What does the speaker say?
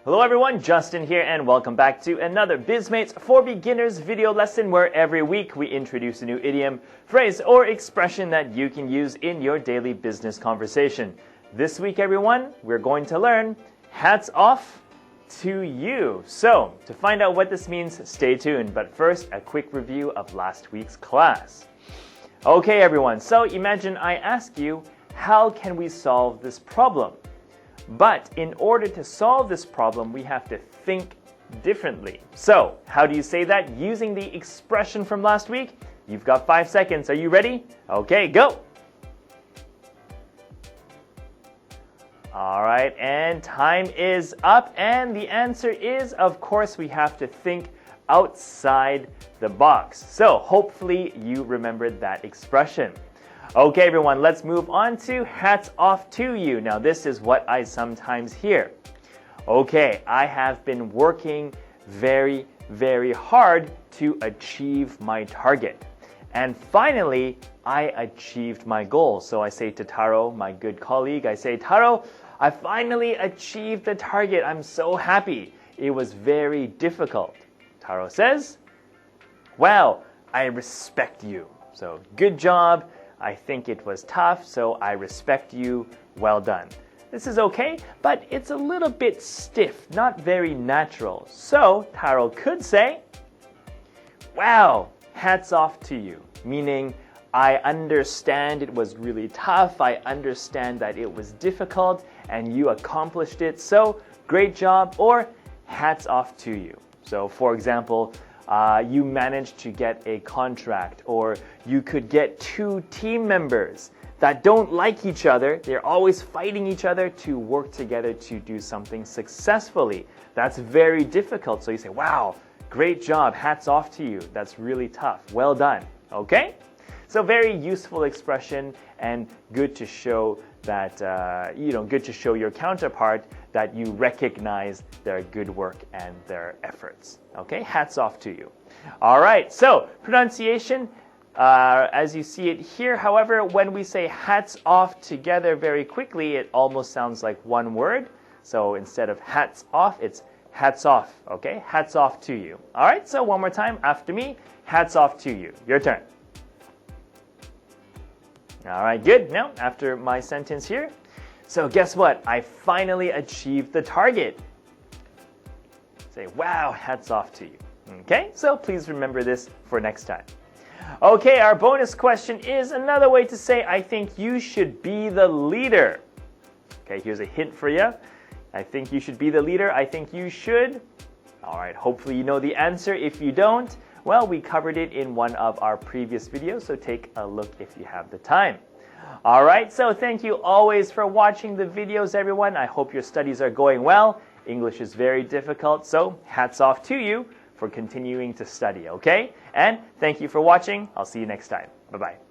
Hello everyone, Justin here and welcome back to another Bizmates for Beginners video lesson where every week we introduce a new idiom, phrase, or expression that you can use in your daily business conversation. This week everyone, we're going to learn hats off to you. So, to find out what this means, stay tuned. But first, a quick review of last week's class. Okay everyone, so imagine I ask you, how can we solve this problem? But in order to solve this problem, we have to think differently. So, how do you say that? Using the expression from last week? You've got 5 seconds. Are you ready? Okay, go! All right, and time is up. And the answer is, of course, we have to think outside the box. So, hopefully you remembered that expression. Okay, everyone, let's move on to hats off to you. Now, this is what I sometimes hear. Okay, I have been working very, very hard to achieve my target. And finally, I achieved my goal. So I say to Taro, my good colleague, I say, Taro, I finally achieved the target. I'm so happy. It was very difficult. Taro says, wow, I respect you. So good job. I think it was tough, so I respect you. Well done. This is okay, but it's a little bit stiff, not very natural. So Taro could say, wow, hats off to you. Meaning, I understand it was really tough. I understand that it was difficult and you accomplished it. So great job, or hats off to you. So for example, you managed to get a contract, or you could get 2 team members that don't like each other. They're always fighting each other to work together to do something successfully. That's very difficult. So you say, wow, great job, hats off to you. That's really tough. Well done. Okay? So very useful expression and good to show that, good to show your counterpart that you recognize their good work and their efforts. Okay, hats off to you. All right, so pronunciation, as you see it here. However, when we say hats off together very quickly, it almost sounds like one word. So instead of hats off, it's hats off. Okay, hats off to you. All right, so one more time after me, hats off to you. Your turn. All right, good. Now, after my sentence here. So guess what? I finally achieved the target. Say, wow, hats off to you. Okay, so please remember this for next time. Okay, our bonus question is another way to say, I think you should be the leader. Okay, here's a hint for you. I think you should be the leader. I think you should. All right, hopefully you know the answer. If you don't, well, we covered it in one of our previous videos, so take a look if you have the time. All right, so thank you always for watching the videos, everyone. I hope your studies are going well. English is very difficult, so hats off to you for continuing to study, okay? And thank you for watching. I'll see you next time. Bye-bye.